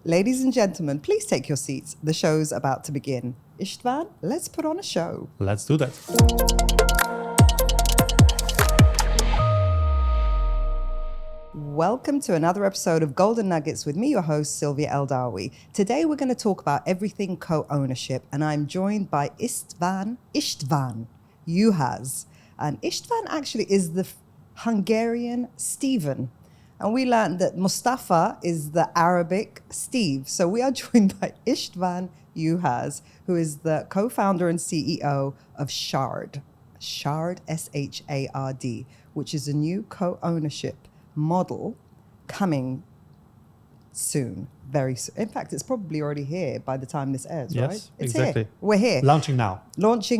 Ladies and gentlemen, please take your seats. The show's about to begin. Istvan, let's put on a show. Let's do that. Welcome to another episode of Golden Nuggets with me, your host, Silvia Eldawi. Today we're going to talk about everything co-ownership, and I'm joined by Istvan Juhasz. And Istvan actually is the Hungarian Stephen. And we learned that Mustafa is the Arabic Steve. So we are joined by Istvan Juhasz, who is the co-founder and CEO of Shard, S-H-A-R-D, which is a new co-ownership model coming soon, very soon. In fact, it's probably already here by the time this airs, yes, right? It's exactly. Here. We're here. Launching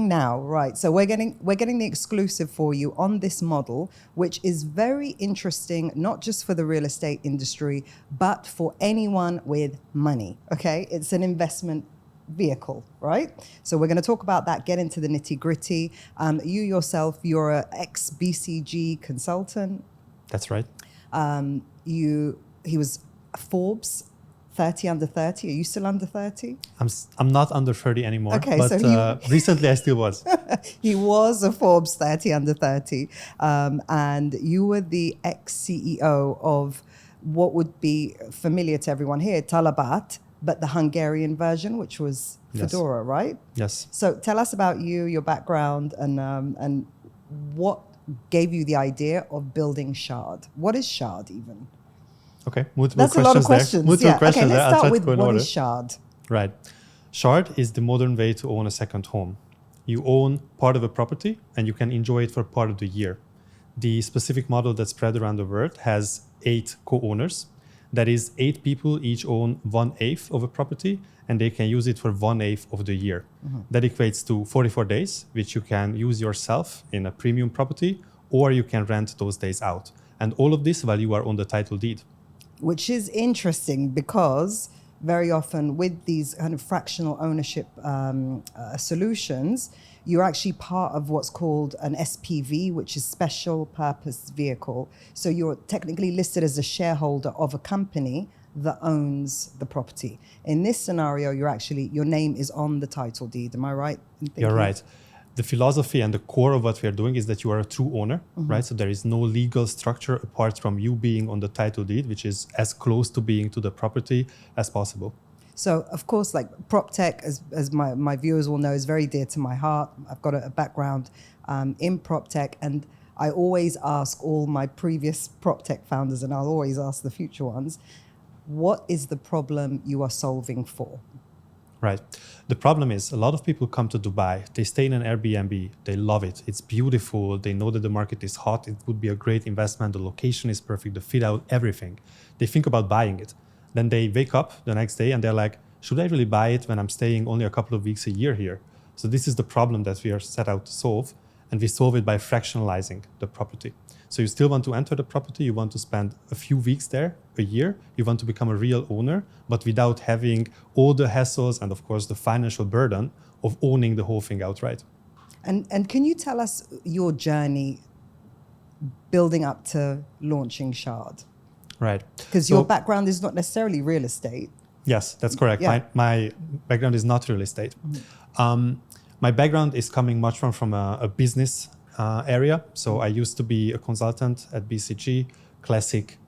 now, right? So we're getting the exclusive for you on this model, which is very interesting, not just for the real estate industry, but for anyone with money. Okay, it's an investment vehicle, right? So we're going to talk about that, get into the nitty gritty. You yourself, you're an ex-BCG consultant. That's right. He was Forbes 30 under 30. Are you still under 30? I'm not under 30 anymore. Okay, but so recently I still was. He was a Forbes 30 under 30. And you were the ex-CEO of what would be familiar to everyone here, Talabat, but the Hungarian version, which was Fedora, right? Yes. So tell us about you, your background, and what gave you the idea of building Shard. What is Shard even? Okay, multiple That's questions a lot of questions. Multiple questions okay, there. let's start with what what is Shard? Right. Shard is the modern way to own a second home. You own part of a property and you can enjoy it for part of the year. The specific model that's spread around the world has 8 co-owners. That is 8 people each own 1/8 of a property and they can use it for 1/8 of the year. Mm-hmm. That equates to 44 days, which you can use yourself in a premium property, or you can rent those days out. And all of this while you are on the title deed. Which is interesting because very often with these kind of fractional ownership solutions, you're actually part of what's called an SPV, which is special purpose vehicle. So you're technically listed as a shareholder of a company that owns the property. In this scenario, your name is on the title deed. Am I right in thinking? You're right. The philosophy and the core of what we are doing is that you are a true owner, mm-hmm. right? So there is no legal structure apart from you being on the title deed, which is as close to being to the property as possible. So, of course, like prop tech, as my viewers will know, is very dear to my heart. I've got a background in prop tech, and I always ask all my previous prop tech founders, and I'll always ask the future ones, what is the problem you are solving for? Right. The problem is a lot of people come to Dubai, they stay in an Airbnb, they love it, it's beautiful, they know that the market is hot, it would be a great investment, the location is perfect, the fit out, everything. They think about buying it. Then they wake up the next day and they're like, should I really buy it when I'm staying only a couple of weeks a year here? So this is the problem that we are set out to solve, and we solve it by fractionalizing the property. So you still want to enter the property, you want to spend a few weeks there, a year, you want to become a real owner, but without having all the hassles and of course the financial burden of owning the whole thing outright. And can you tell us your journey building up to launching Shard? Right. Because your background is not necessarily real estate. Yes, that's correct. Yeah. My background is not real estate. Mm-hmm. My background is coming much from a business area. So I used to be a consultant at BCG, classic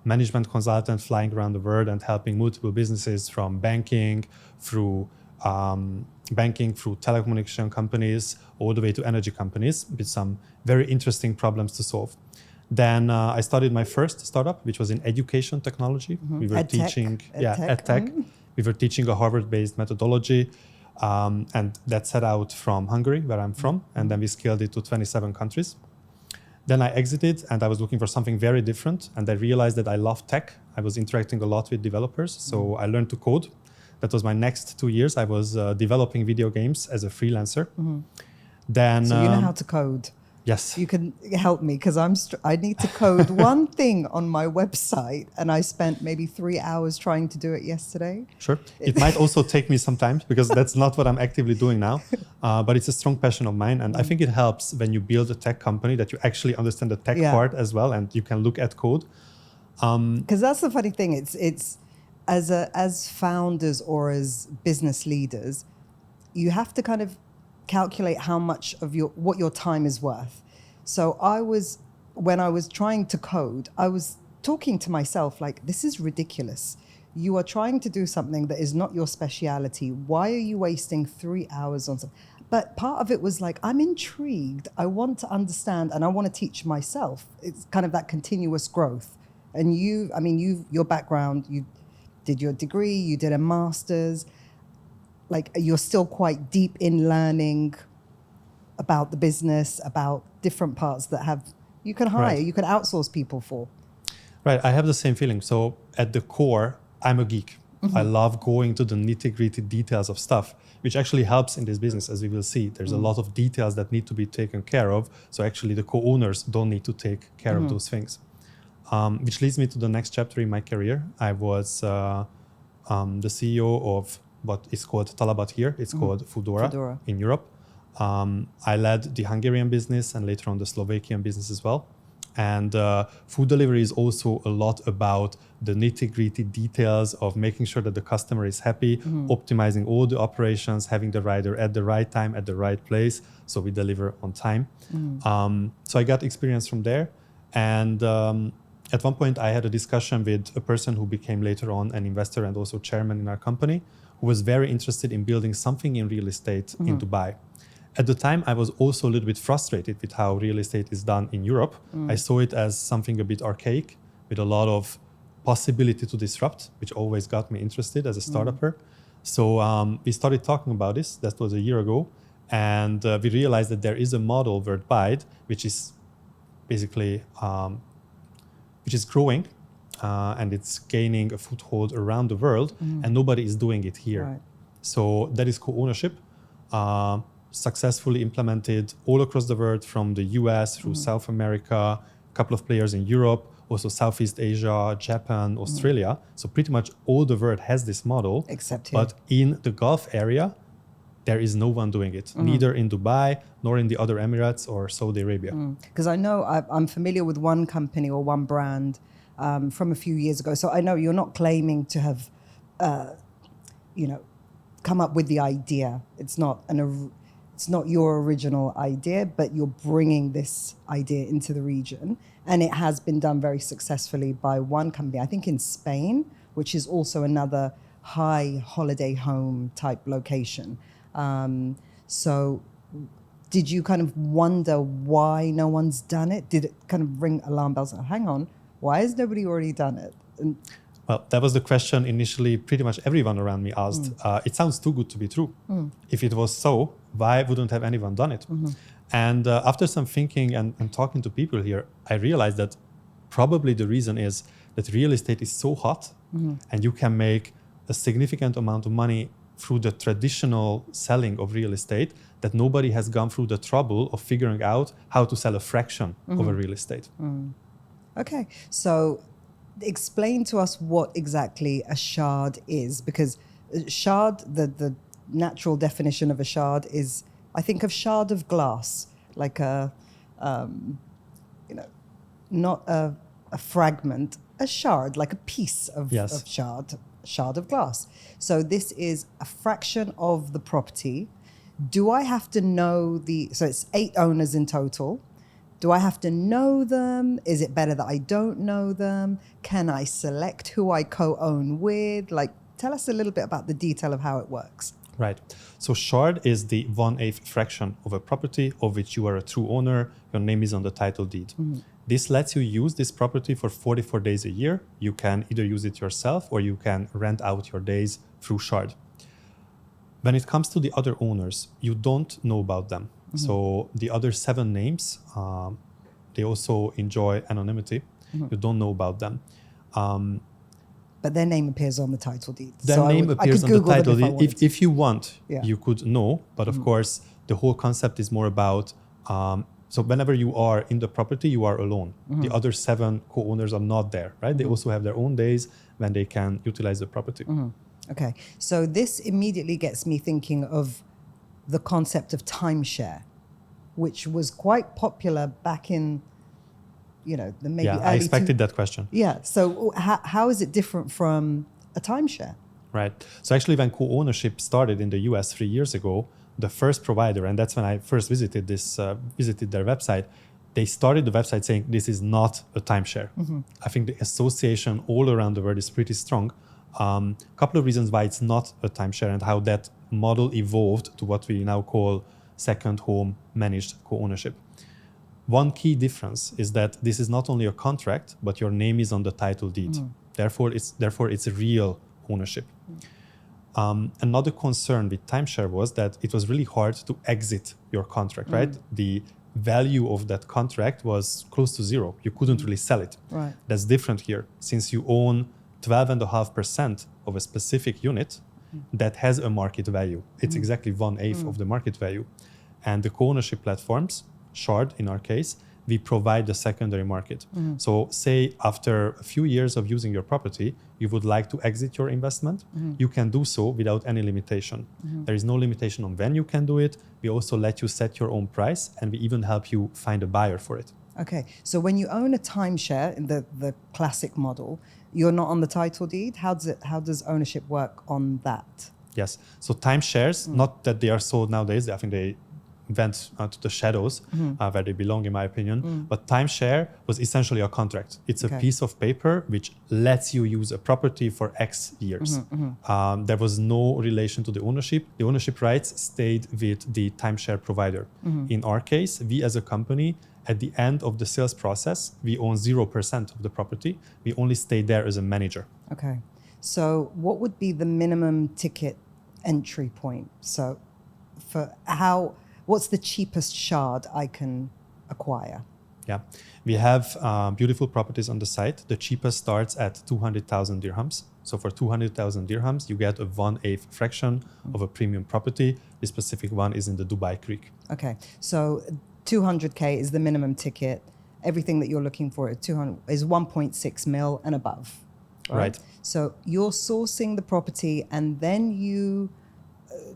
management consultant, flying around the world and helping multiple businesses from banking through telecommunication companies, all the way to energy companies with some very interesting problems to solve. Then I started my first startup, which was in education technology. Mm-hmm. We were teaching EdTech. Mm-hmm. We were teaching a Harvard-based methodology. And that set out from Hungary, where I'm from, and then we scaled it to 27 countries. Then I exited and I was looking for something very different, and I realized that I love tech. I was interacting a lot with developers, so I learned to code. That was my next 2 years. I was developing video games as a freelancer. Mm-hmm. Then, so you know how to code? Yes. You can help me because I need to code one thing on my website, and I spent maybe 3 hours trying to do it yesterday. Sure. It might also take me some time because that's not what I'm actively doing now, but it's a strong passion of mine. And I think it helps when you build a tech company that you actually understand the tech part as well, and you can look at code. Because that's the funny thing. It's as founders or as business leaders, you have to kind of calculate how much of what your time is worth. So when I was trying to code, I was talking to myself like, this is ridiculous. You are trying to do something that is not your speciality. Why are you wasting 3 hours on something? But part of it was like, I'm intrigued. I want to understand and I want to teach myself. It's kind of that continuous growth. And your background, you did your degree, you did a master's. Like, you're still quite deep in learning about the business, about different parts that you can hire, you can outsource people for. Right, I have the same feeling. So at the core, I'm a geek. I love going to the nitty-gritty details of stuff, which actually helps in this business, as we will see. There's a lot of details that need to be taken care of. So actually the co-owners don't need to take care of those things. Which leads me to the next chapter in my career. I was the CEO of what is called Talabat here. It's called Foodora in Europe. I led the Hungarian business and later on the Slovakian business as well. And food delivery is also a lot about the nitty-gritty details of making sure that the customer is happy, optimizing all the operations, having the rider at the right time, at the right place, so we deliver on time. So I got experience from there. And at one point, I had a discussion with a person who became later on an investor and also chairman in our company, who was very interested in building something in real estate in Dubai. At the time, I was also a little bit frustrated with how real estate is done in Europe. I saw it as something a bit archaic with a lot of possibility to disrupt, which always got me interested as a startupper. So we started talking about this. That was a year ago. And we realized that there is a model worldwide, which is basically, which is growing and it's gaining a foothold around the world and nobody is doing it here. Right. So that is co-ownership. Successfully implemented all across the world, from the US through South America, a couple of players in Europe, also Southeast Asia, Japan, Australia. So pretty much all the world has this model. Except here. But in the Gulf area, there is no one doing it, neither in Dubai nor in the other Emirates or Saudi Arabia. Because I know I'm familiar with one company or one brand from a few years ago. So I know you're not claiming to have, come up with the idea. It's not your original idea, but you're bringing this idea into the region. And it has been done very successfully by one company, I think in Spain, which is also another high holiday home type location. So did you kind of wonder why no one's done it? Did it kind of ring alarm bells? Hang on, why has nobody already done it? Well, that was the question initially pretty much everyone around me asked. It sounds too good to be true. If it was so, why wouldn't have anyone done it? And after some thinking and talking to people here, I realized that probably the reason is that real estate is so hot and you can make a significant amount of money through the traditional selling of real estate that nobody has gone through the trouble of figuring out how to sell a fraction of a real estate. Okay, so explain to us what exactly a shard is, because shard, the natural definition of a shard is, I think of shard of glass, like not a fragment, a shard, like a piece of shard of glass. So this is a fraction of the property. Do I have to know so it's 8 owners in total. Do I have to know them? Is it better that I don't know them? Can I select who I co-own with? Like, tell us a little bit about the detail of how it works. Right. So shard is the 1/8 fraction of a property of which you are a true owner. Your name is on the title deed. This lets you use this property for 44 days a year. You can either use it yourself or you can rent out your days through shard. When it comes to the other owners, you don't know about them. So the other 7 names, they also enjoy anonymity. You don't know about them. But their name appears on the title deed. Their name appears on the title deed. If you want, you could know. But of course, the whole concept is more about, so whenever you are in the property, you are alone. The other 7 co-owners are not there, right? They also have their own days when they can utilize the property. Okay, so this immediately gets me thinking of the concept of timeshare, which was quite popular back in, the maybe early I expected that question. Yeah, so how is it different from a timeshare. Right. So actually, when co-ownership started in the US 3 years ago, the first provider, and that's when I first visited their website, they started the website saying this is not a timeshare. I think the association all around the world is pretty strong. A couple of reasons why it's not a timeshare and how that model evolved to what we now call second home managed co-ownership. One key difference is that this is not only a contract, but your name is on the title deed. Therefore, it's real ownership. Another concern with timeshare was that it was really hard to exit your contract, right? The value of that contract was close to zero. You couldn't really sell it. Right. That's different here. Since you own 12.5% of a specific unit that has a market value. It's exactly 1/8 of the market value. And the co-ownership platforms, Shard in our case, we provide the secondary market. So say after a few years of using your property, you would like to exit your investment, you can do so without any limitation. There is no limitation on when you can do it. We also let you set your own price, and we even help you find a buyer for it. Okay, so when you own a timeshare in the classic model, you're not on the title deed. How does ownership work on that? Yes, so timeshares, not that they are sold nowadays, I think they went to the shadows where they belong, in my opinion. But timeshare was essentially a contract. It's a piece of paper which lets you use a property for X years. There was no relation to the ownership. The ownership rights stayed with the timeshare provider. In our case, we as a company, at the end of the sales process, we own 0% of the property. We only stay there as a manager. Okay, so what would be the minimum ticket entry point? So what's the cheapest shard I can acquire? Yeah, we have beautiful properties on the site. The cheapest starts at 200,000 dirhams. So for 200,000 dirhams, you get a 1/8 fraction of a premium property. This specific one is in the Dubai Creek. Okay, so 200K is the minimum ticket. Everything that you're looking for is 1.6 mil and above. Right. So you're sourcing the property and then you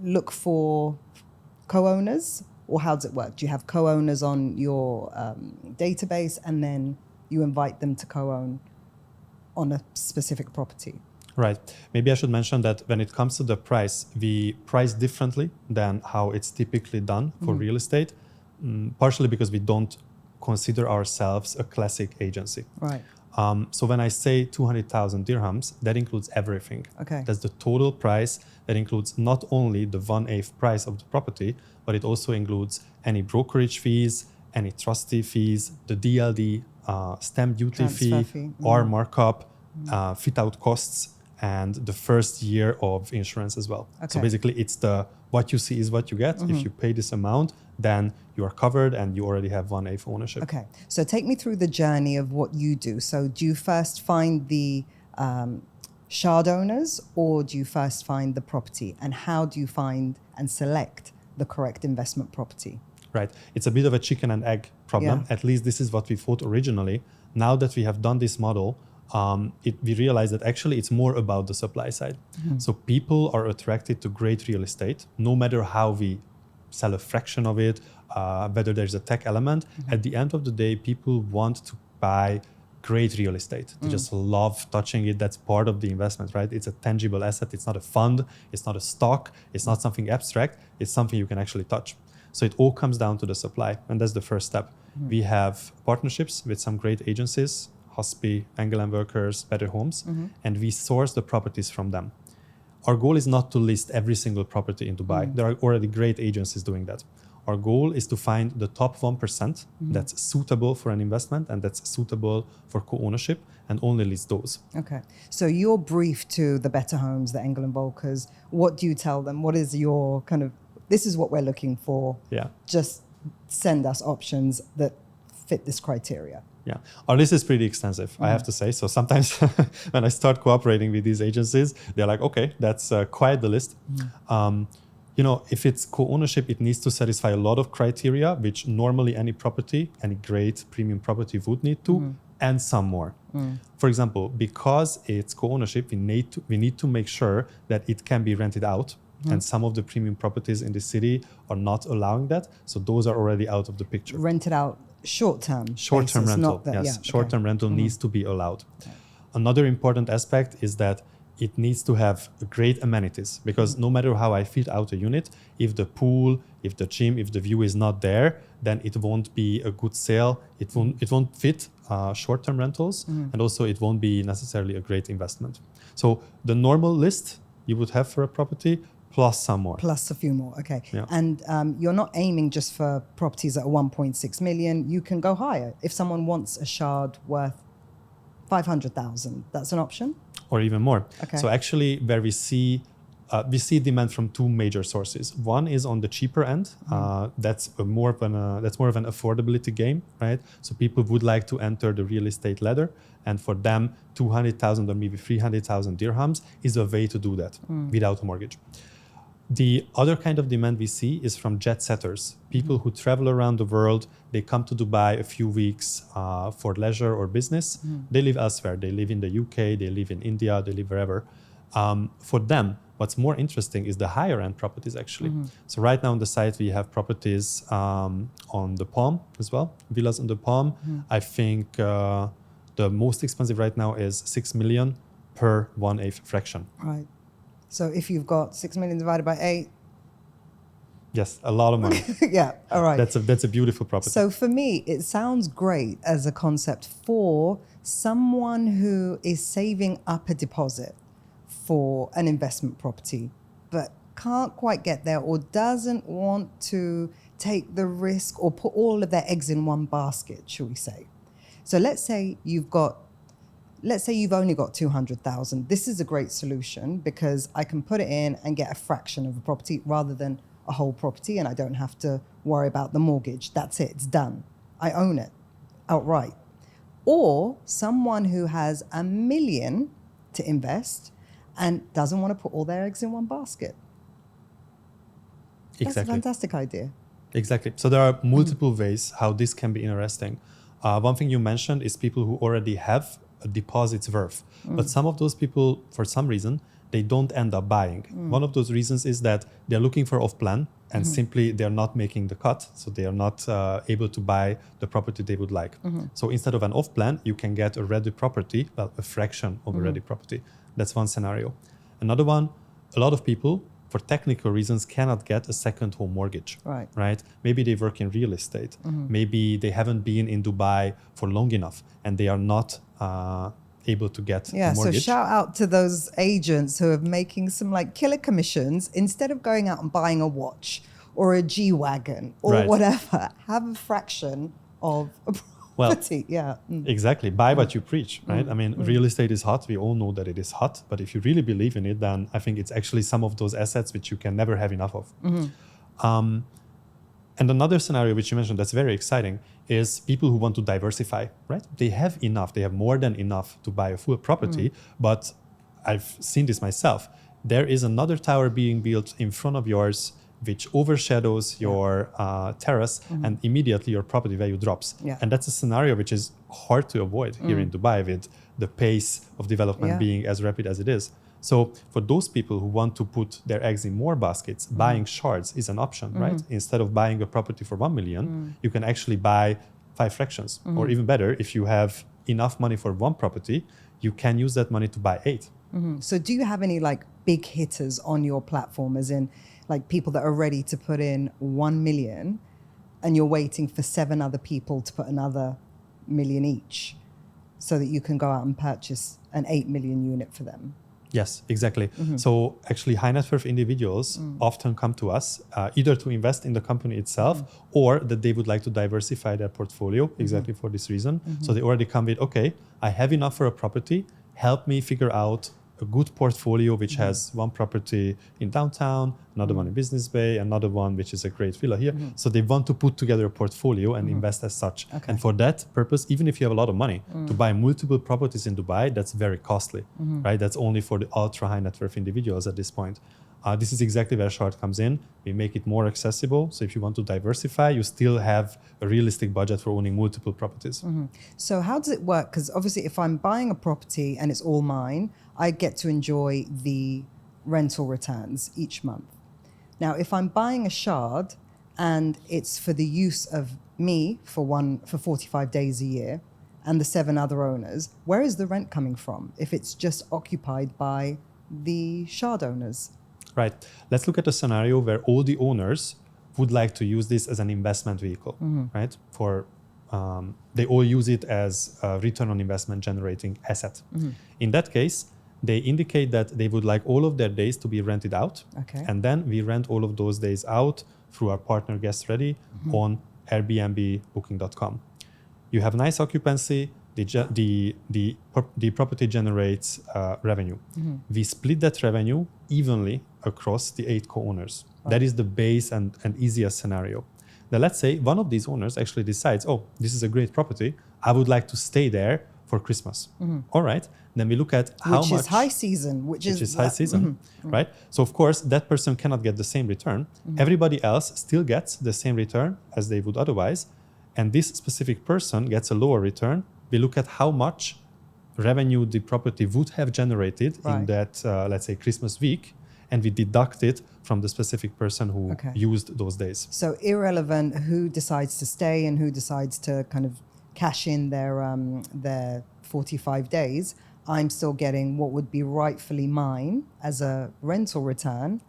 look for co-owners, or how does it work? Do you have co-owners on your database and then you invite them to co-own on a specific property? Right. Maybe I should mention that when it comes to the price, we price differently than how it's typically done for real estate, partially because we don't consider ourselves a classic agency. Right. So when I say 200,000 dirhams, that includes everything. Okay. That's the total price. That includes not only the 1/8 price of the property, but it also includes any brokerage fees, any trustee fees, the DLD, stamp duty Transfer fee, or markup, fit-out costs, and the first year of insurance as well. Okay. So basically, it's what you see is what you get. If you pay this amount, then you are covered and you already have 1/8 ownership. Okay, so take me through the journey of what you do. So do you first find the shard owners, or do you first find the property? And how do you find and select the correct investment property? Right. It's a bit of a chicken and egg problem. Yeah. At least this is what we thought originally. Now that we have done this model, we realize that actually it's more about the supply side. So people are attracted to great real estate, no matter how we sell a fraction of it, whether there's a tech element. At the end of the day, people want to buy great real estate. They just love touching it. That's part of the investment, right? It's a tangible asset. It's not a fund. It's not a stock. It's not something abstract. It's something you can actually touch. So it all comes down to the supply. And that's the first step. We have partnerships with some great agencies, Hospi, Engel & Workers, Better Homes, and we source the properties from them. Our goal is not to list every single property in Dubai. There are already great agencies doing that. Our goal is to find the top 1% that's suitable for an investment and that's suitable for co-ownership, and only list those. Okay, so you're briefed to the Better Homes, the Engel & Volkers. What do you tell them? What is your this is what we're looking for. Yeah. Just send us options that fit this criteria. Yeah, our list is pretty extensive, I have to say. So sometimes when I start cooperating with these agencies, they're like, okay, that's quite the list. If it's co-ownership, it needs to satisfy a lot of criteria, which normally any great premium property would need to, and some more. For example, because it's co-ownership, we need to make sure that it can be rented out. And some of the premium properties in the city are not allowing that. So those are already out of the picture. Rented out short-term rental, not that, yes. yeah, Short-term rental needs to be allowed. Okay. Another important aspect is that it needs to have great amenities, because no matter how I fit out a unit, if the pool, if the gym, if the view is not there, then it won't be a good sale. It won't fit short-term rentals, and also it won't be necessarily a great investment. So the normal list you would have for a property, plus some more. Plus a few more, okay. Yeah. And you're not aiming just for properties that are 1.6 million. You can go higher. If someone wants a shard worth 500,000, that's an option? Or even more. Okay. So actually, where we see demand from two major sources. One is on the cheaper end. That's more of an affordability game, right? So people would like to enter the real estate ladder, and for them, 200,000 or maybe 300,000 dirhams is a way to do that without a mortgage. The other kind of demand we see is from jet setters, people who travel around the world. They come to Dubai a few weeks for leisure or business. They live elsewhere. They live in the UK, they live in India, they live wherever. For them, what's more interesting is the higher end properties actually. So right now on the site, we have properties on the Palm as well, villas on the Palm. I think the most expensive right now is 6 million per 1/8 fraction. Right. So if you've got 6 million divided by 8. Yes, a lot of money. Yeah, all right. That's a beautiful property. So for me, it sounds great as a concept for someone who is saving up a deposit for an investment property, but can't quite get there or doesn't want to take the risk or put all of their eggs in one basket, shall we say. So let's say you've only got 200,000. This is a great solution because I can put it in and get a fraction of a property rather than a whole property, and I don't have to worry about the mortgage. That's it. It's done. I own it outright. Or someone who has 1 million to invest and doesn't want to put all their eggs in one basket. Exactly. That's a fantastic idea. Exactly. So there are multiple ways how this can be interesting. One thing you mentioned is people who already have a deposit's worth. But some of those people, for some reason, they don't end up buying. One of those reasons is that they're looking for off-plan and simply they're not making the cut. So they are not able to buy the property they would like. So instead of an off-plan, you can get a ready property, well, a fraction of a ready property. That's one scenario. Another one, a lot of people, for technical reasons, cannot get a second home mortgage. Right? Maybe they work in real estate. Maybe they haven't been in Dubai for long enough and they are not able to get a mortgage. So shout out to those agents who are making some like killer commissions. Instead of going out and buying a watch or a G-Wagon or whatever, have a fraction of a property. Exactly. Buy what you preach, right? I mean, real estate is hot. We all know that it is hot. But if you really believe in it, then I think it's actually some of those assets which you can never have enough of. And another scenario which you mentioned that's very exciting is people who want to diversify, right? They have enough, they have more than enough to buy a full property, but I've seen this myself. There is another tower being built in front of yours which overshadows your terrace and immediately your property value drops. And that's a scenario which is hard to avoid here in Dubai with the pace of development being as rapid as it is. So for those people who want to put their eggs in more baskets, buying shards is an option, right? Instead of buying a property for 1 million, you can actually buy 5 fractions. Or even better, if you have enough money for one property, you can use that money to buy 8. So do you have any like big hitters on your platform, as in like people that are ready to put in 1 million and you're waiting for 7 other people to put another million each so that you can go out and purchase an 8 million unit for them? Yes, exactly. So actually high net worth individuals often come to us either to invest in the company itself or that they would like to diversify their portfolio exactly for this reason. So they already come with, okay, I have enough for a property. Help me figure out a good portfolio which has one property in downtown, another one in Business Bay, another one which is a great villa here. So they want to put together a portfolio and invest as such. And for that purpose, even if you have a lot of money, to buy multiple properties in Dubai, that's very costly, right? That's only for the ultra high net worth individuals at this point. This is exactly where Shard comes in. We make it more accessible. So if you want to diversify, you still have a realistic budget for owning multiple properties. So how does it work? Because obviously if I'm buying a property and it's all mine, I get to enjoy the rental returns each month. Now, if I'm buying a shard and it's for the use of me for 45 days a year and the 7 other owners, where is the rent coming from if it's just occupied by the shard owners? Right. Let's look at a scenario where all the owners would like to use this as an investment vehicle, right? They all use it as a return on investment generating asset. In that case, they indicate that they would like all of their days to be rented out. Okay. And then we rent all of those days out through our partner Guest Ready on Airbnb, Booking.com. You have nice occupancy. The property generates revenue. We split that revenue evenly across the 8 co-owners. Wow. That is the base and easiest scenario. Now let's say one of these owners actually decides, oh, this is a great property. I would like to stay there for Christmas. All right. Then we look at how much... Which is high season. Which is high season, right? So of course, that person cannot get the same return. Everybody else still gets the same return as they would otherwise. And this specific person gets a lower return. We look at how much revenue the property would have generated in that, let's say, Christmas week, and we deduct it from the specific person who used those days. So irrelevant who decides to stay and who decides to kind of cash in their 45 days, I'm still getting what would be rightfully mine as a rental return.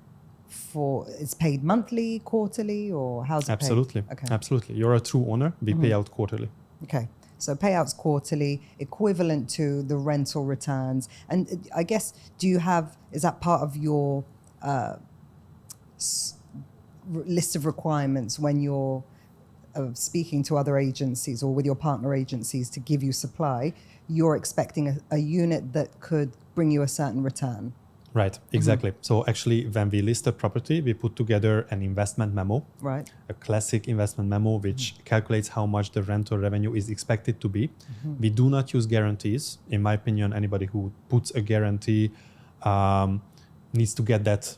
It's paid monthly, quarterly, or how's it Absolutely. paid? Okay. Absolutely. You're a true owner. We pay out quarterly. Okay. So payouts quarterly, equivalent to the rental returns. And I guess, is that part of your list of requirements when you're speaking to other agencies or with your partner agencies to give you supply? You're expecting a unit that could bring you a certain return. Right, exactly. So actually, when we list a property, we put together an investment memo, right? A classic investment memo, which calculates how much the rental revenue is expected to be. We do not use guarantees. In my opinion, anybody who puts a guarantee needs to get that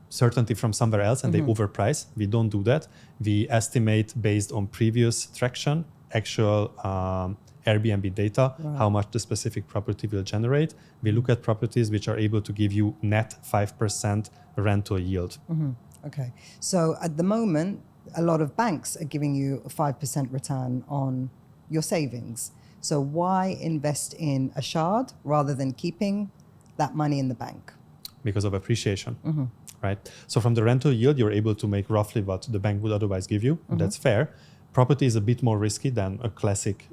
certainty from somewhere else, and they overprice. We don't do that. We estimate based on previous traction, actual Airbnb data, how much the specific property will generate. We look at properties which are able to give you net 5% rental yield. Okay. So at the moment, a lot of banks are giving you a 5% return on your savings. So why invest in a shard rather than keeping that money in the bank? Because of appreciation, right? So from the rental yield, you're able to make roughly what the bank would otherwise give you. That's fair. Property is a bit more risky than a classic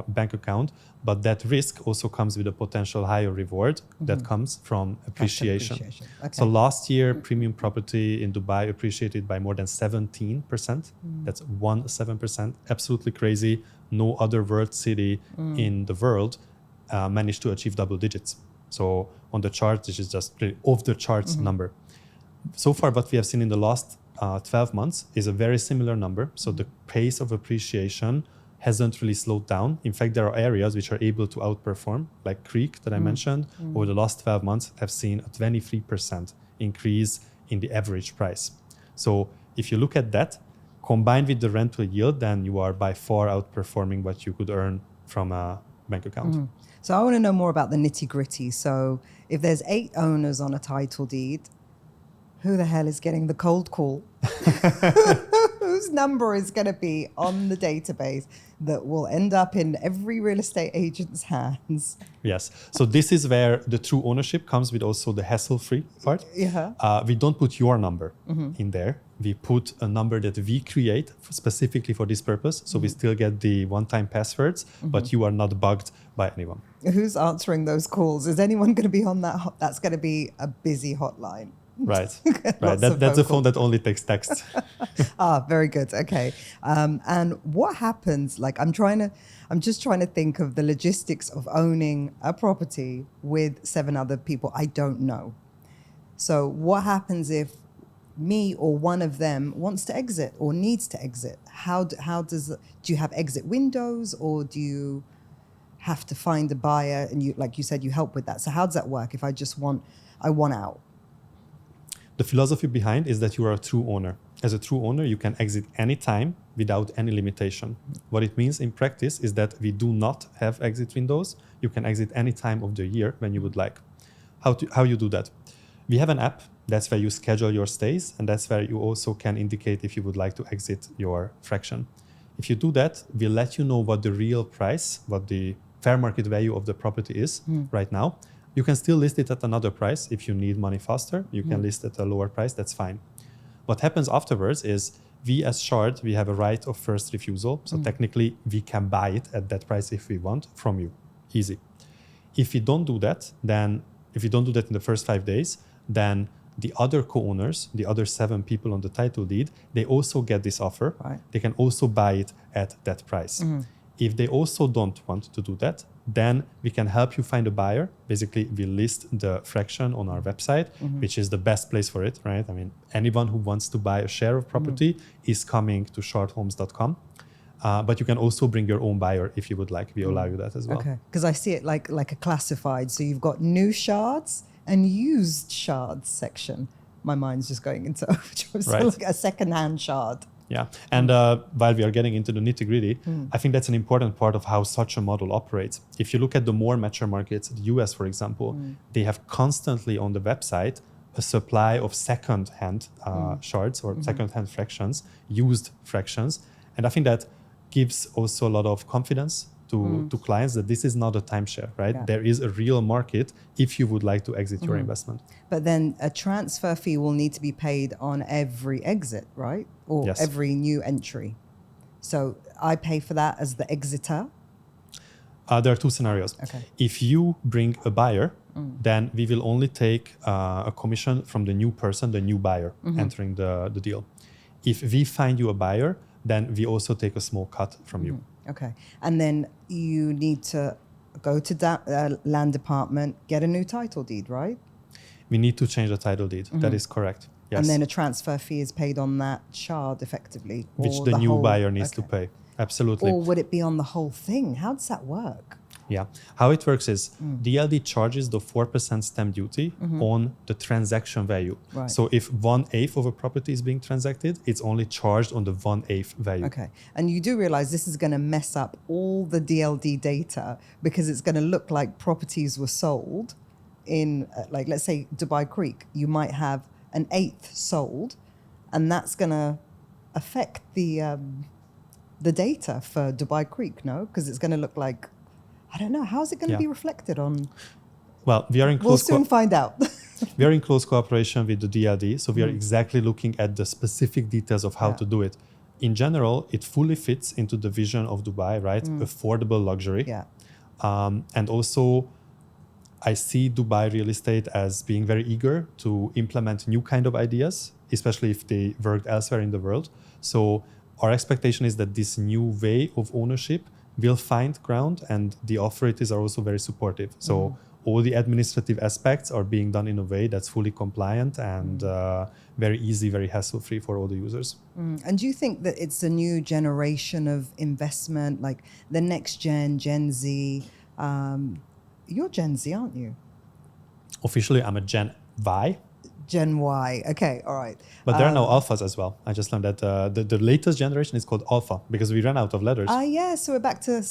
bank account, but that risk also comes with a potential higher reward that comes from appreciation. Okay. So last year, premium property in Dubai appreciated by more than 17%. That's 17%, absolutely crazy. No other world city in the world managed to achieve double digits. So on the chart, this is just really off the charts number. So far, what we have seen in the last 12 months is a very similar number. So the pace of appreciation hasn't really slowed down. In fact, there are areas which are able to outperform, like Creek that I mentioned, over the last 12 months have seen a 23% increase in the average price. So if you look at that, combined with the rental yield, then you are by far outperforming what you could earn from a bank account. So I want to know more about the nitty gritty. So if there's 8 owners on a title deed, who the hell is getting the cold call? Whose number is going to be on the database that will end up in every real estate agent's hands? Yes. So this is where the true ownership comes with also the hassle-free part. We don't put your number in there. We put a number that we create specifically for this purpose. So we still get the one-time passwords, but you are not bugged by anyone. Who's answering those calls? Is anyone going to be on that? That's going to be a busy hotline. Right. That's a phone that only takes text. Very good. Okay. And what happens? Like, I'm just trying to think of the logistics of owning a property with 7 other people I don't know. So what happens if me or one of them wants to exit or needs to exit? Do you have exit windows, or do you have to find a buyer? And you, like you said, you help with that. So how does that work if I want out? The philosophy behind is that you are a true owner. As a true owner, you can exit anytime without any limitation. What it means in practice is that we do not have exit windows. You can exit any time of the year when you would like. How you do that? We have an app. That's where you schedule your stays, and that's where you also can indicate if you would like to exit your fraction. If you do that, we'll let you know what the real price, what the fair market value of the property is right now. You can still list it at another price. If you need money faster, you can list at a lower price, that's fine. What happens afterwards is we as Shard, we have a right of first refusal. So technically we can buy it at that price if we want from you. Easy. If we don't do that, then if you don't do that in the first 5 days, then the other co-owners, the other 7 people on the title deed, they also get this offer. Right. They can also buy it at that price. If they also don't want to do that, then we can help you find a buyer. Basically, we list the fraction on our website, which is the best place for it, right? I mean, anyone who wants to buy a share of property is coming to shardhomes.com. But you can also bring your own buyer if you would like. We allow you that as well. Okay, because I see it like a classified. So you've got new shards and used shards section. My mind's just going into overdrive. So Right. like a second-hand shard. Yeah, and while we are getting into the nitty-gritty, I think that's an important part of how such a model operates. If you look at the more mature markets, the US, for example, they have constantly on the website a supply of second-hand shards or second-hand fractions, used fractions. And I think that gives also a lot of confidence to clients that this is not a timeshare, right? Yeah. There is a real market if you would like to exit your investment. But then a transfer fee will need to be paid on every exit, right? Or Yes. every new entry. So I pay for that as the exiter. There are 2 scenarios. Okay. If you bring a buyer, then we will only take a commission from the new person, the new buyer entering the deal. If we find you a buyer, then we also take a small cut from you. Okay. And then you need to go to land department, get a new title deed, right? We need to change the title deed. That is correct. Yes. And then a transfer fee is paid on that shard effectively. Which or the new whole- buyer needs to okay. pay. Absolutely. Or would it be on the whole thing? How does that work? Yeah. How it works is DLD charges the 4% stamp duty on the transaction value. Right. So if 1/8 of a property is being transacted, it's only charged on the 1/8 value. Okay. And you do realize this is going to mess up all the DLD data because it's going to look like properties were sold in, like, let's say Dubai Creek. You might have an 1/8 sold, and that's going to affect the data for Dubai Creek, no? Because it's going to look like, I don't know, how is it going to be reflected on? Well, we are in We'll close soon find out. we are in close cooperation with the DLD, so we are exactly looking at the specific details of how to do it. In general, it fully fits into the vision of Dubai, right? Affordable luxury. Yeah. And also, I see Dubai real estate as being very eager to implement new kind of ideas, especially if they worked elsewhere in the world. So our expectation is that this new way of ownership will find ground, and the authorities are also very supportive. So all the administrative aspects are being done in a way that's fully compliant and very easy, very hassle-free for all the users. And do you think that it's a new generation of investment, like the next Gen Z? You're Gen Z, aren't you? Officially, I'm a Gen Y. Gen Y. Okay, all right. But there are no alphas as well. I just learned that the latest generation is called alpha because we ran out of letters. Yeah, so we're back to A.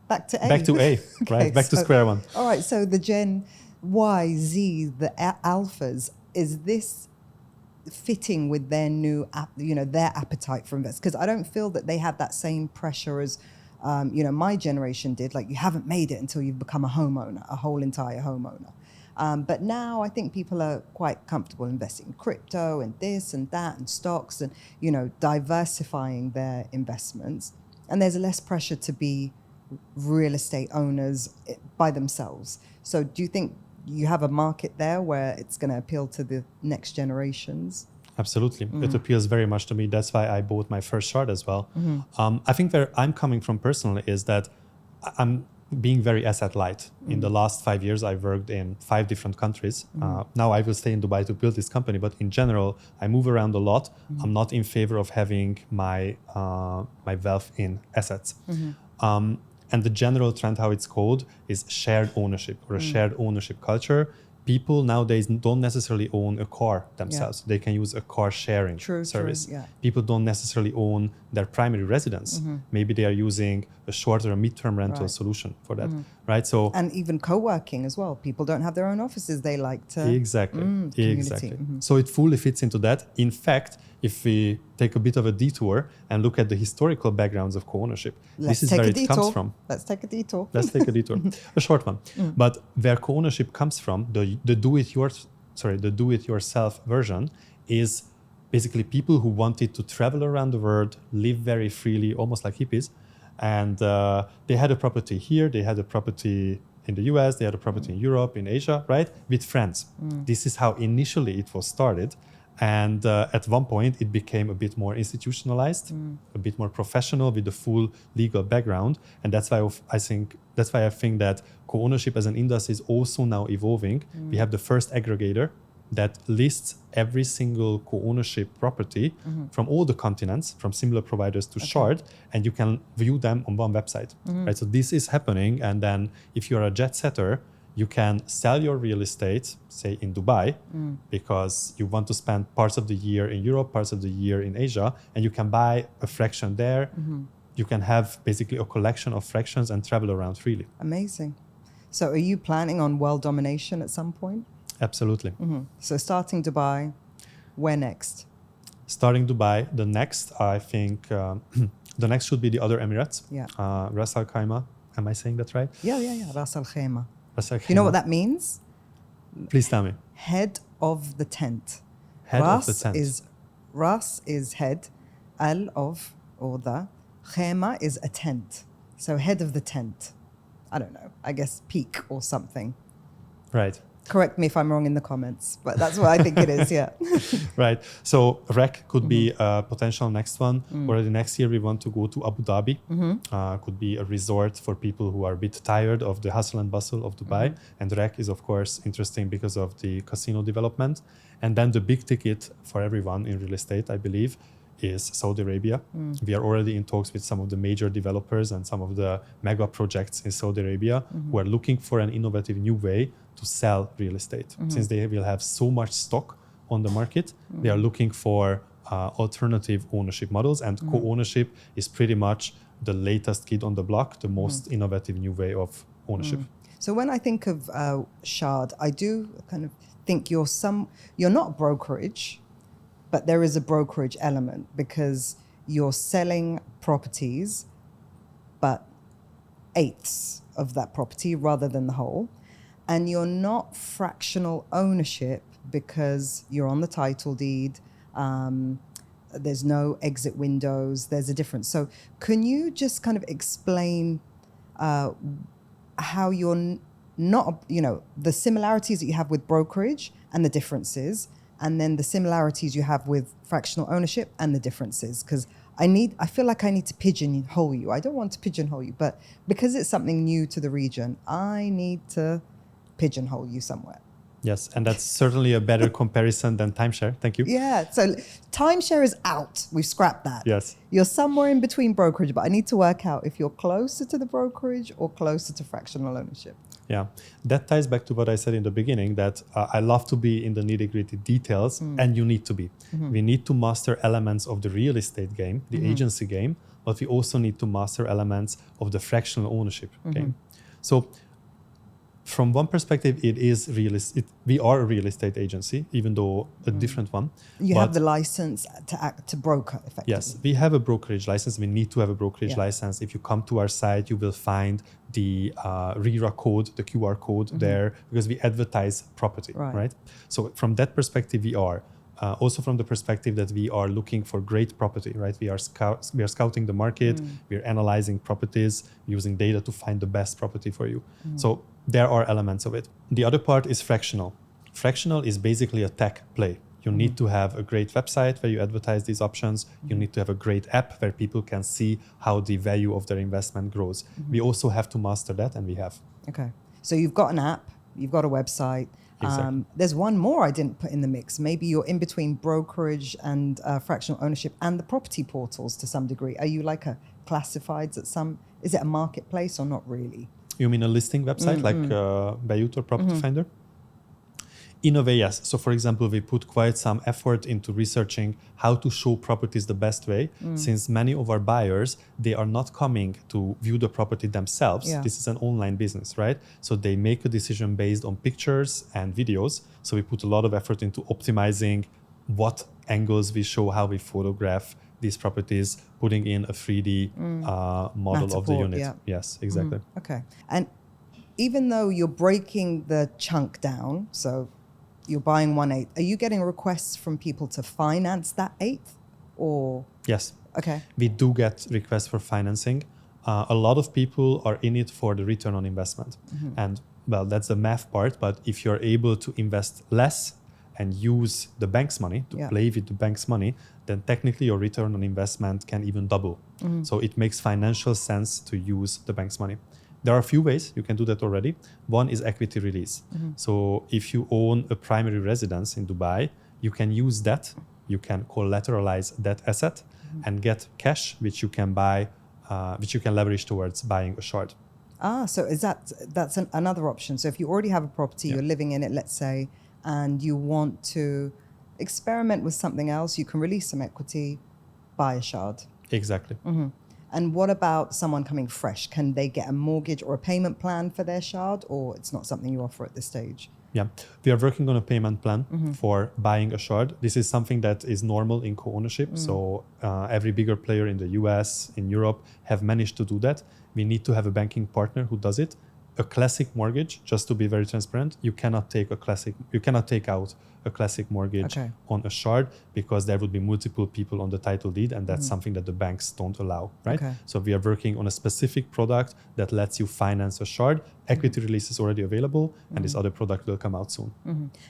Back to A, Okay, right? Back to so- square one. All right, so the Gen Y, Z, the alphas, is this fitting with their new, their appetite for investment? Because I don't feel that they have that same pressure as, my generation did. Like, you haven't made it until you've become a homeowner, a whole entire homeowner. But now I think people are quite comfortable investing in crypto and this and that and stocks and, diversifying their investments. And there's less pressure to be real estate owners by themselves. So do you think you have a market there where it's going to appeal to the next generations? Absolutely. It appeals very much to me. That's why I bought my first shard as well. I think where I'm coming from personally is that I'm being very asset light. In the last 5 years, I worked in 5 different countries. Now I will stay in Dubai to build this company, but in general, I move around a lot. I'm not in favor of having my wealth in assets. And the general trend, how it's called, is shared ownership or a shared ownership culture. People nowadays don't necessarily own a car themselves. They can use a car sharing service. True, yeah. People don't necessarily own their primary residence. Maybe they are using a short or a mid-term rental solution for that, right? So and even co-working as well. People don't have their own offices. They like to exactly. community. So it fully fits into that. In fact, if we take a bit of a detour and look at the historical backgrounds of co-ownership, this is where it comes from. Let's take a detour. Let's take a detour, a short one. But where co-ownership comes from, the do-it-yourself version is basically people who wanted to travel around the world, live very freely, almost like hippies, and they had a property here, they had a property in the US, they had a property in Europe, in Asia, right, with friends. This is how initially it was started. And at one point, it became a bit more institutionalized, a bit more professional with the full legal background. And that's why I think that co-ownership as an industry is also now evolving. We have the first aggregator that lists every single co-ownership property from all the continents, from similar providers to shard, and you can view them on one website. Right? So this is happening. And then if you're a jet setter, you can sell your real estate, say in Dubai, because you want to spend parts of the year in Europe, parts of the year in Asia, and you can buy a fraction there. You can have basically a collection of fractions and travel around freely. Amazing. So are you planning on world domination at some point? Absolutely. So starting Dubai, where next? Starting Dubai, the next, I think, the next should be the other Emirates. Yeah. Ras Al Khaimah. Am I saying that right? Yeah. Ras Al Khaimah. Ras Al Khaimah. You know what that means? Please tell me. Head of the tent. Head of the tent. Ras is head, al of, or the, Khaimah is a tent. So head of the tent. I don't know, I guess peak or something. Right. Correct me if I'm wrong in the comments, but that's what I think it is, yeah. Right. So REC could be a potential next one. Already next year, we want to go to Abu Dhabi. Could be a resort for people who are a bit tired of the hustle and bustle of Dubai. And REC is, of course, interesting because of the casino development. And then the big ticket for everyone in real estate, I believe, is Saudi Arabia. We are already in talks with some of the major developers and some of the mega projects in Saudi Arabia who are looking for an innovative new way to sell real estate. Since they will have so much stock on the market, they are looking for alternative ownership models, and co-ownership is pretty much the latest kid on the block, the most innovative new way of ownership. So when I think of Shard, I do kind of think you're not brokerage, but there is a brokerage element because you're selling properties, but eighths of that property rather than the whole. And you're not fractional ownership because you're on the title deed. There's no exit windows. There's a difference. So can you just kind of explain how you're not, the similarities that you have with brokerage and the differences, and then the similarities you have with fractional ownership and the differences? Because I feel like I need to pigeonhole you. I don't want to pigeonhole you, but because it's something new to the region, I need to pigeonhole you somewhere. Yes, and that's certainly a better comparison than timeshare. Thank you. Yeah, so timeshare is out. We've scrapped that. Yes. You're somewhere in between brokerage, but I need to work out if you're closer to the brokerage or closer to fractional ownership. Yeah, that ties back to what I said in the beginning, that I love to be in the nitty-gritty details, and you need to be. We need to master elements of the real estate game, the agency game, but we also need to master elements of the fractional ownership game. So from one perspective, we are a real estate agency, even though a different one. You have the license to broker, effectively. Yes, we have a brokerage license. We need to have a brokerage license. If you come to our site, you will find the RERA code, the QR code there, because we advertise property, right? So from that perspective, we are. Also from the perspective that we are looking for great property, right? We are scouting the market, we are analyzing properties, using data to find the best property for you. So there are elements of it. The other part is fractional. Fractional is basically a tech play. You need to have a great website where you advertise these options. You need to have a great app where people can see how the value of their investment grows. We also have to master that, and we have. Okay. So you've got an app, you've got a website. Exactly. There's one more I didn't put in the mix. Maybe you're in between brokerage and fractional ownership and the property portals to some degree. Are you like a classifieds at some, is it a marketplace or not really? You mean a listing website like Bayut or Property Finder? In a way, yes. So, for example, we put quite some effort into researching how to show properties the best way, since many of our buyers, they are not coming to view the property themselves. Yeah. This is an online business, right? So they make a decision based on pictures and videos. So we put a lot of effort into optimizing what angles we show, how we photograph these properties, putting in a 3D model of the Matterport, unit. yeah. Yes, exactly. Okay. And even though you're breaking the chunk down, so you're buying 1/8, are you getting requests from people to finance that eighth? Or Yes. okay. We do get requests for financing. A lot of people are in it for the return on investment. And well, that's the math part. But if you're able to invest less and use the bank's money, to play with the bank's money, then technically your return on investment can even double. So it makes financial sense to use the bank's money. There are a few ways you can do that already. One is equity release. So if you own a primary residence in Dubai, you can use that. You can collateralize that asset and get cash, which you can buy, which you can leverage towards buying a shard. So that's another option. So if you already have a property, you're living in it, let's say, and you want to experiment with something else, you can release some equity, buy a shard. Exactly. And what about someone coming fresh? Can they get a mortgage or a payment plan for their shard, or it's not something you offer at this stage? Yeah, we are working on a payment plan for buying a shard. This is something that is normal in co-ownership. So every bigger player in the US, in Europe, have managed to do that. We need to have a banking partner who does it. A classic mortgage, just to be very transparent, you cannot take out a classic mortgage on a shard, because there would be multiple people on the title deed, and that's something that the banks don't allow, right? So we are working on a specific product that lets you finance a shard. Equity release is already available, and this other product will come out soon.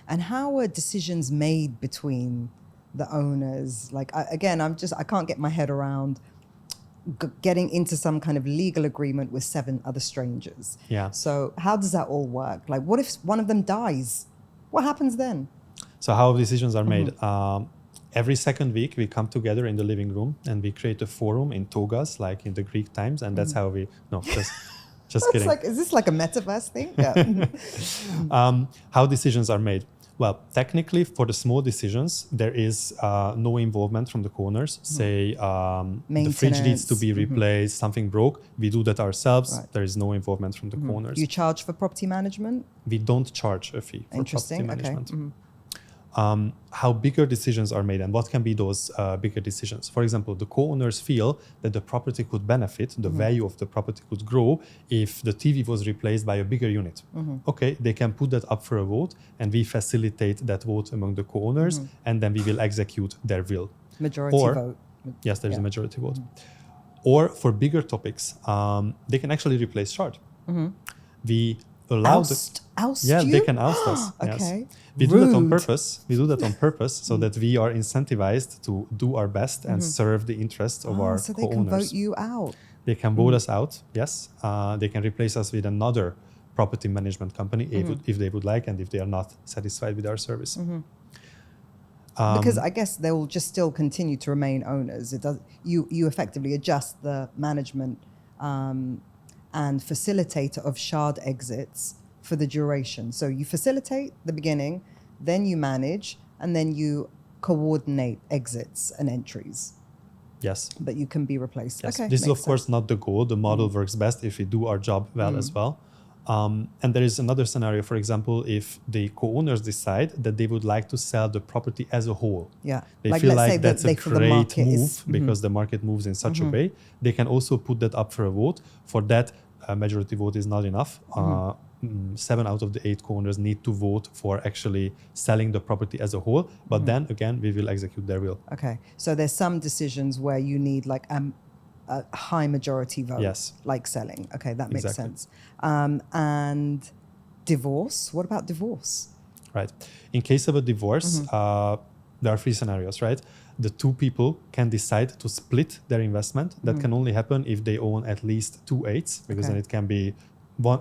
And how are decisions made between the owners? Like, I can't get my head around getting into some kind of legal agreement with 7 other strangers. Yeah. So how does that all work? Like, what if one of them dies? What happens then? So how decisions are made? Every second week, we come together in the living room and we create a forum in togas, like in the Greek times, and that's how we. No, just kidding. Is this like a metaverse thing? Yeah. How decisions are made? Well, technically, for the small decisions, there is no involvement from the co-owners. Say the fridge needs to be replaced, something broke. We do that ourselves. Right. There is no involvement from the co-owners. You charge for property management? We don't charge a fee for property management. Okay. How bigger decisions are made and what can be those bigger decisions. For example, the co-owners feel that the property could benefit, the value of the property could grow if the TV was replaced by a bigger unit. Okay, they can put that up for a vote and we facilitate that vote among the co-owners and then we will execute their will. Majority vote. Yes, there's a majority vote. Or for bigger topics, they can actually replace shard. We allow they can oust us. Okay. Yes. We do that on purpose. We do that on purpose so that we are incentivized to do our best and serve the interests of our so co-owners. they can vote you out. They can vote us out, yes. They can replace us with another property management company if they would like and if they are not satisfied with our service. Because I guess they will just still continue to remain owners. You effectively adjust the management and facilitator of shard exits for the duration. So you facilitate the beginning, then you manage, and then you coordinate exits and entries. Yes. But you can be replaced. Yes. Okay. This is, of course, not the goal. The model works best if we do our job well as well. And there is another scenario, for example, if the co-owners decide that they would like to sell the property as a whole. Yeah. They feel like that's a great move because the market moves in such a way. They can also put that up for a vote. For that, a majority vote is not enough. 7 out of the 8 co-owners need to vote for actually selling the property as a whole. But then again, we will execute their will. Okay. So there's some decisions where you need like a high majority vote, like selling. Okay, that makes sense. And divorce, what about divorce? Right. In case of a divorce, there are 3 scenarios, right? The 2 people can decide to split their investment. That can only happen if they own at least 2/8, because then it can be one.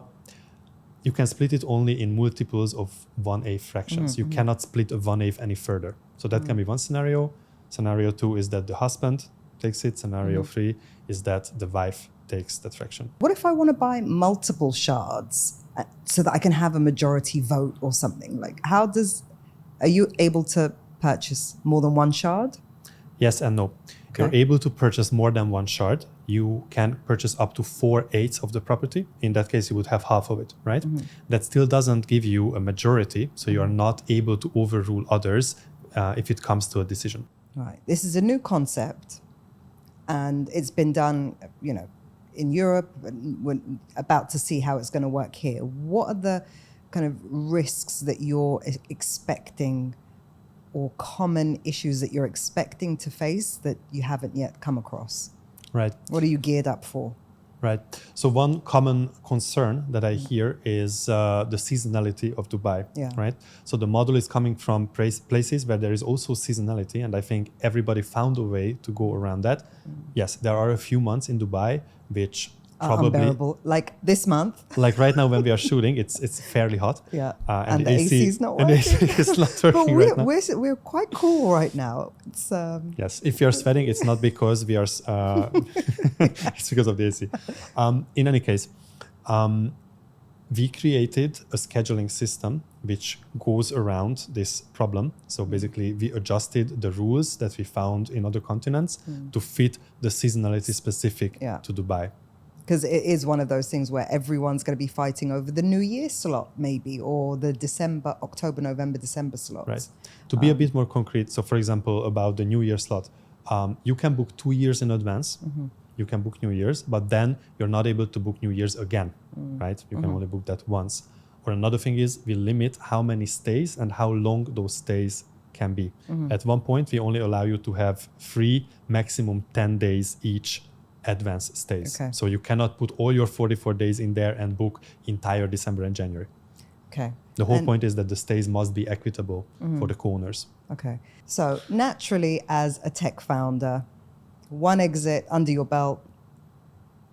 You can split it only in multiples of 1/8 fractions. You cannot split a 1/8 any further. So that can be one scenario. Scenario 2 is that the husband takes it. Scenario 3 is that the wife takes that fraction. What if I want to buy multiple shards so that I can have a majority vote or something? Like, are you able to purchase more than one shard? Yes and no. Okay. You're able to purchase more than one shard. You can purchase up to 4/8 of the property. In that case, you would have half of it, right? That still doesn't give you a majority, so you are not able to overrule others if it comes to a decision. Right. This is a new concept, and it's been done, in Europe. We're about to see how it's going to work here. What are the kind of risks that you're expecting, or common issues that you're expecting to face that you haven't yet come across? Right. What are you geared up for? Right. So one common concern that I hear is the seasonality of Dubai. Yeah. Right. So the model is coming from places where there is also seasonality, and I think everybody found a way to go around that. Yes, there are a few months in Dubai which probably unbearable. Like this month. Like right now when we are shooting, it's fairly hot. Yeah. And the AC is not working. And the AC is not working right now. We're quite cool right now. It's Yes, if you're sweating, it's not because we are. It's because of the AC. In any case, we created a scheduling system which goes around this problem. So basically, we adjusted the rules that we found in other continents to fit the seasonality specific to Dubai. Because it is one of those things where everyone's going to be fighting over the New Year slot, maybe, or the October, November, December slots. Right. To be a bit more concrete, so for example, about the New Year slot, you can book 2 years in advance. You can book New Year's, but then you're not able to book New Year's again, right? You can only book that once. Or another thing is we limit how many stays and how long those stays can be. At one point, we only allow you to have 3, maximum 10 days each advance stays. Okay. So you cannot put all your 44 days in there and book entire December and January. Okay. The whole point is that the stays must be equitable for the co-owners. Okay. So naturally, as a tech founder, one exit under your belt,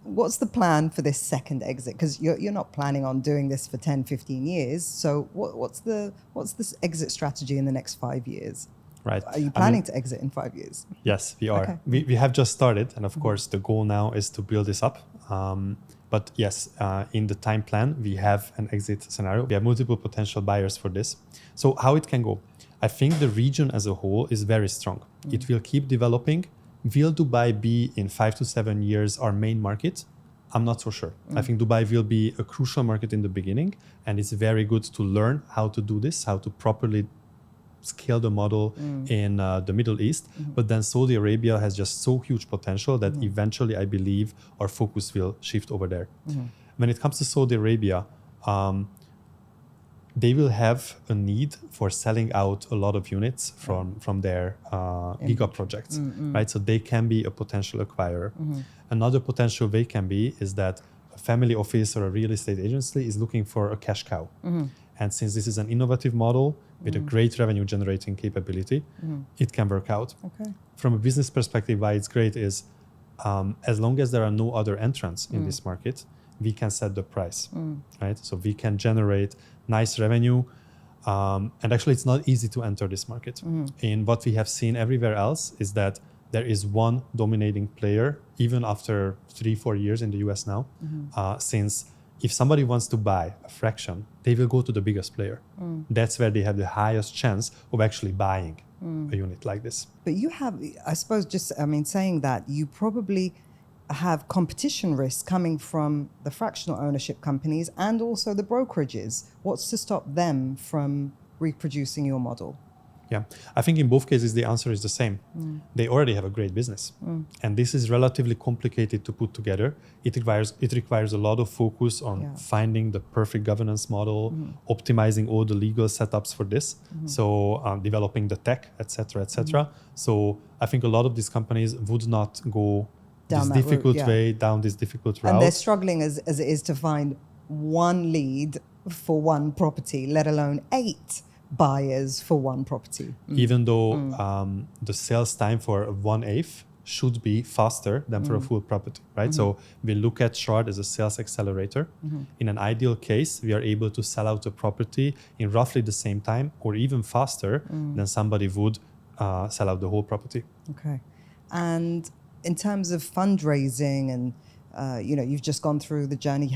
what's the plan for this second exit? Because you're not planning on doing this for 10, 15 years. So what's this exit strategy in the next 5 years? Right. Are you planning to exit in 5 years? Yes, we are. Okay. We have just started. And of course, the goal now is to build this up. But yes, in the time plan, we have an exit scenario. We have multiple potential buyers for this. So how it can go? I think the region as a whole is very strong. It will keep developing. Will Dubai be in 5 to 7 years our main market? I'm not so sure. I think Dubai will be a crucial market in the beginning. And it's very good to learn how to do this, how to properly scale the model in the Middle East. But then Saudi Arabia has just so huge potential that eventually I believe our focus will shift over there. When it comes to Saudi Arabia, they will have a need for selling out a lot of units from their giga projects, right? So they can be a potential acquirer. Another potential they can be is that a family office or a real estate agency is looking for a cash cow. And since this is an innovative model with a great revenue generating capability, it can work out. Okay. From a business perspective, why it's great is as long as there are no other entrants in this market, we can set the price, right? So we can generate nice revenue. And actually, it's not easy to enter this market. And what we have seen everywhere else is that there is one dominating player, even after 3-4 years in the US now, since if somebody wants to buy a fraction, they will go to the biggest player. That's where they have the highest chance of actually buying a unit like this. But you have, I suppose, saying that, you probably have competition risks coming from the fractional ownership companies and also the brokerages. What's to stop them from reproducing your model? Yeah, I think in both cases, the answer is the same. They already have a great business. And this is relatively complicated to put together. It requires a lot of focus on finding the perfect governance model, optimizing all the legal setups for this. So developing the tech, et cetera. So I think a lot of these companies would not go down this difficult way, down this difficult route. And they're struggling as it is to find one lead for one property, let alone 8 buyers for one property. Even though the sales time for a 1/8 should be faster than for a full property, right? So we look at Shard as a sales accelerator. In an ideal case, we are able to sell out a property in roughly the same time or even faster than somebody would sell out the whole property. Okay. And in terms of fundraising and You've just gone through the journey.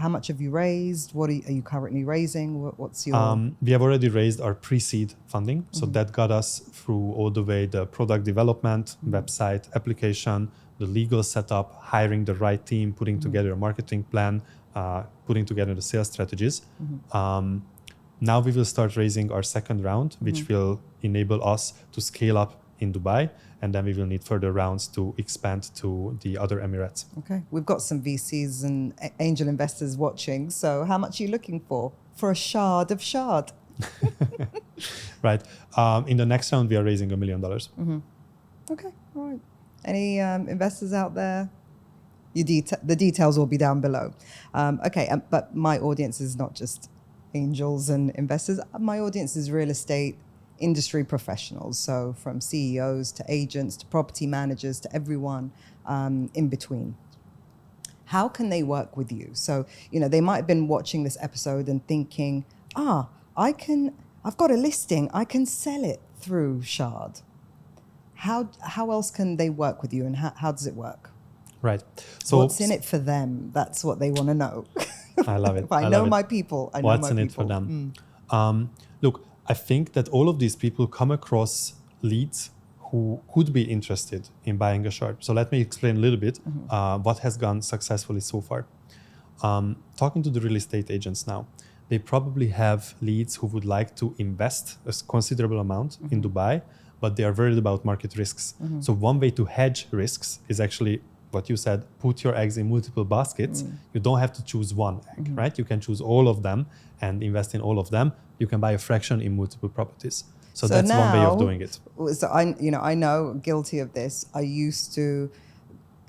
How much have you raised? What are you currently raising? What's your... We have already raised our pre-seed funding. So that got us through all the way the product development, website, application, the legal setup, hiring the right team, putting together a marketing plan, putting together the sales strategies. Now we will start raising our second round, which will enable us to scale up in Dubai. And then we will need further rounds to expand to the other Emirates. Okay. We've got some VCs and angel investors watching. So how much are you looking for a shard of shard? Right. In the next round, we are raising $1 million. Okay. All right. Any investors out there? The details will be down below. Okay. But my audience is not just angels and investors. My audience is real estate industry professionals. So from CEOs to agents to property managers to everyone in between. How can they work with you? So, they might have been watching this episode and thinking, I've got a listing. I can sell it through Shard. How else can they work with you, and how does it work? Right. So what's in it for them? That's what they want to know. I love it. I know my people. What's in it for them? Look, I think that all of these people come across leads who could be interested in buying a shard. So let me explain a little bit what has gone successfully so far. Talking to the real estate agents now, they probably have leads who would like to invest a considerable amount in Dubai, but they are worried about market risks. So one way to hedge risks is actually what you said, put your eggs in multiple baskets. You don't have to choose one egg, right? You can choose all of them and invest in all of them. You can buy a fraction in multiple properties. So that's one way of doing it. So I know, guilty of this. I used to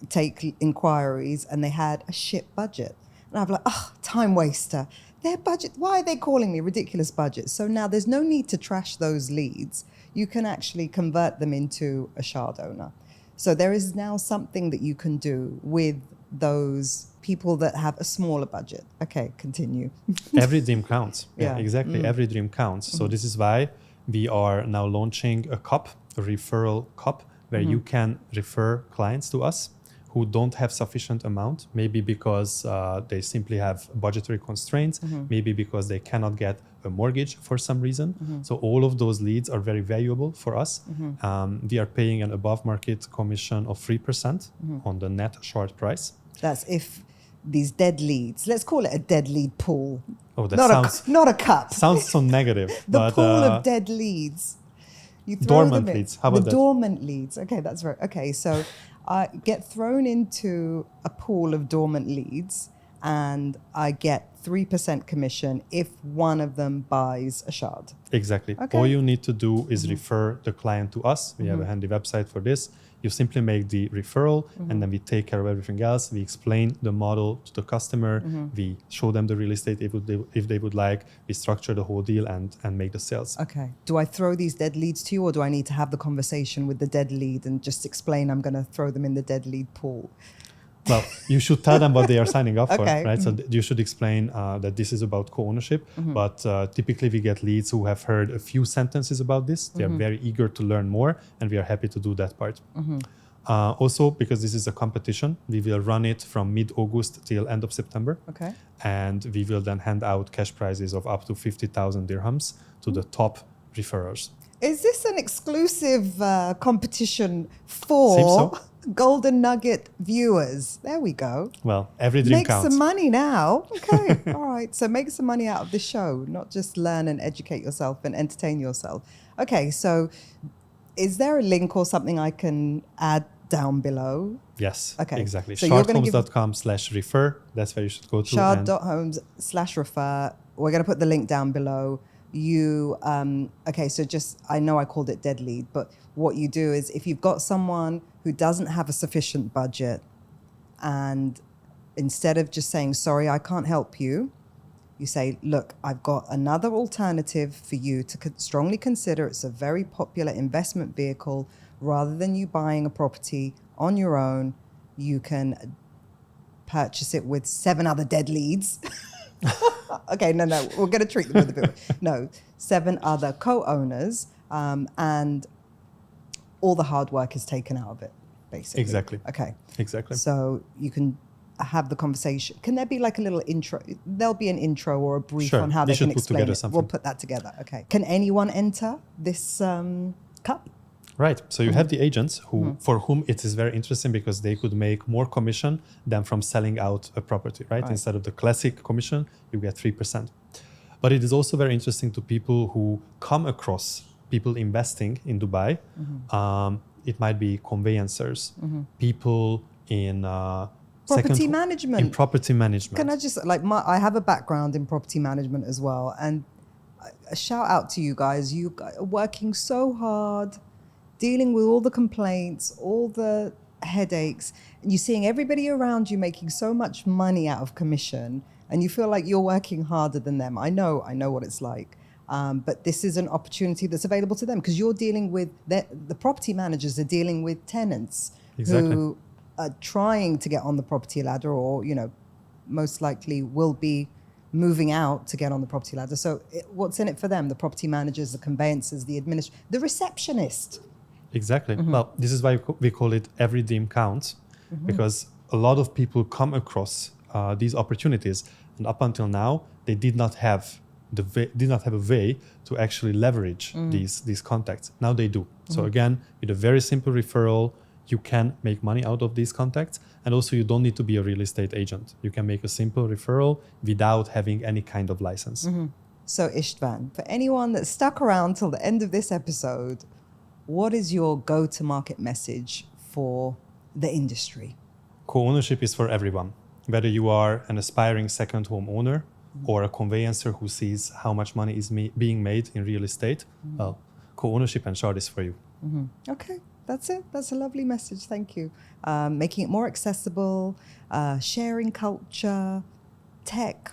take inquiries and they had a shit budget. And I'm like, time waster. Their budget, why are they calling me ridiculous budget? So now there's no need to trash those leads. You can actually convert them into a shard owner. So there is now something that you can do with those people that have a smaller budget. Okay, continue. Every dream counts. Yeah, exactly. Every dream counts. So this is why we are now launching a referral cup, where you can refer clients to us who don't have sufficient amount, maybe because they simply have budgetary constraints, maybe because they cannot get a mortgage for some reason. So all of those leads are very valuable for us. We are paying an above market commission of 3% on the net shard price. That's if these dead leads, let's call it a dead lead pool. Oh, that not a cup. Sounds so negative. The pool of dead leads. You throw dormant them in. leads. How about that? The dormant leads. Okay, that's right. Okay, so get thrown into a pool of dormant leads, and I get 3% commission if one of them buys a shard. Exactly. Okay. All you need to do is refer the client to us. We have a handy website for this. You simply make the referral, and then we take care of everything else. We explain the model to the customer. We show them the real estate if they would like. We structure the whole deal and make the sales. Okay. Do I throw these dead leads to you, or do I need to have the conversation with the dead lead and just explain I'm going to throw them in the dead lead pool? Well, you should tell them what they are signing up for, Okay. right? So you should explain that this is about co-ownership. But typically we get leads who have heard a few sentences about this. They are very eager to learn more, and we are happy to do that part. Also, because this is a competition, we will run it from mid-August till end of September. Okay. And we will then hand out cash prizes of up to 50,000 dirhams to the top referrers. Is this an exclusive competition for Seems so. Golden Nugget viewers? There we go. Well, every dream Make counts. some money now. Okay. All right. So make some money out of the show, not just learn and educate yourself and entertain yourself. Okay. So is there a link or something I can add down below? Yes. Okay. Exactly. So you're gonna Shardhomes.com/refer. That's where you should go to. Shard.homes/refer. We're going to put the link down below. Okay, so I know I called it dead lead, but what you do is if you've got someone who doesn't have a sufficient budget, and instead of just saying, sorry, I can't help you, you say, look, I've got another alternative for you to strongly consider. It's a very popular investment vehicle. Rather than you buying a property on your own, you can purchase it with 7 other dead leads. Okay, no, we're going to treat them with a bit. No, 7 other co-owners, and all the hard work is taken out of it, basically. Exactly. Okay. Exactly. So you can have the conversation. Can there be like a little intro? There'll be an intro or a brief Sure. on how We they should can put explain together it. something. We'll put that together. Okay. Can anyone enter this cup? Right. So you have the agents for whom it is very interesting because they could make more commission than from selling out a property, right? Instead of the classic commission, you get 3%. But it is also very interesting to people who come across people investing in Dubai. It might be conveyancers, people in Property management. In property management. Can I just I have a background in property management as well, and a shout out to you guys. You are working so hard, dealing with all the complaints, all the headaches, and you're seeing everybody around you making so much money out of commission, and you feel like you're working harder than them. I know what it's like. But this is an opportunity that's available to them because you're dealing with the property managers are dealing with tenants who are trying to get on the property ladder, or most likely will be moving out to get on the property ladder. So what's in it for them? The property managers, the conveyancers, the receptionist. Exactly. Well, this is why we call it every dream counts, because a lot of people come across these opportunities, and up until now they did not have a way to actually leverage these contacts. Now they do. So again, with a very simple referral, you can make money out of these contacts, and also you don't need to be a real estate agent. You can make a simple referral without having any kind of license. So Istvan, for anyone that's stuck around till the end of this episode, what is your go-to-market message for the industry? Co-ownership is for everyone. Whether you are an aspiring second home owner or a conveyancer who sees how much money is being made in real estate, well, co-ownership and Shard is for you. Okay, that's it. That's a lovely message. Thank you. Making it more accessible, sharing culture, tech,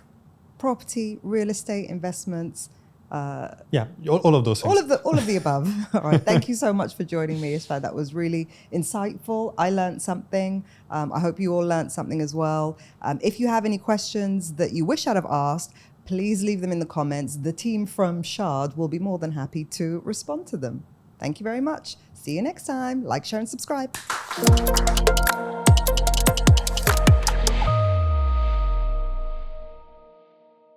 property, real estate investments. All of those things. All of the above. All right. Thank you so much for joining me, Istvan. That was really insightful. I learned something. I hope you all learned something as well. If you have any questions that you wish I'd have asked, please leave them in the comments. The team from Shard will be more than happy to respond to them. Thank you very much. See you next time. Like, share, and subscribe.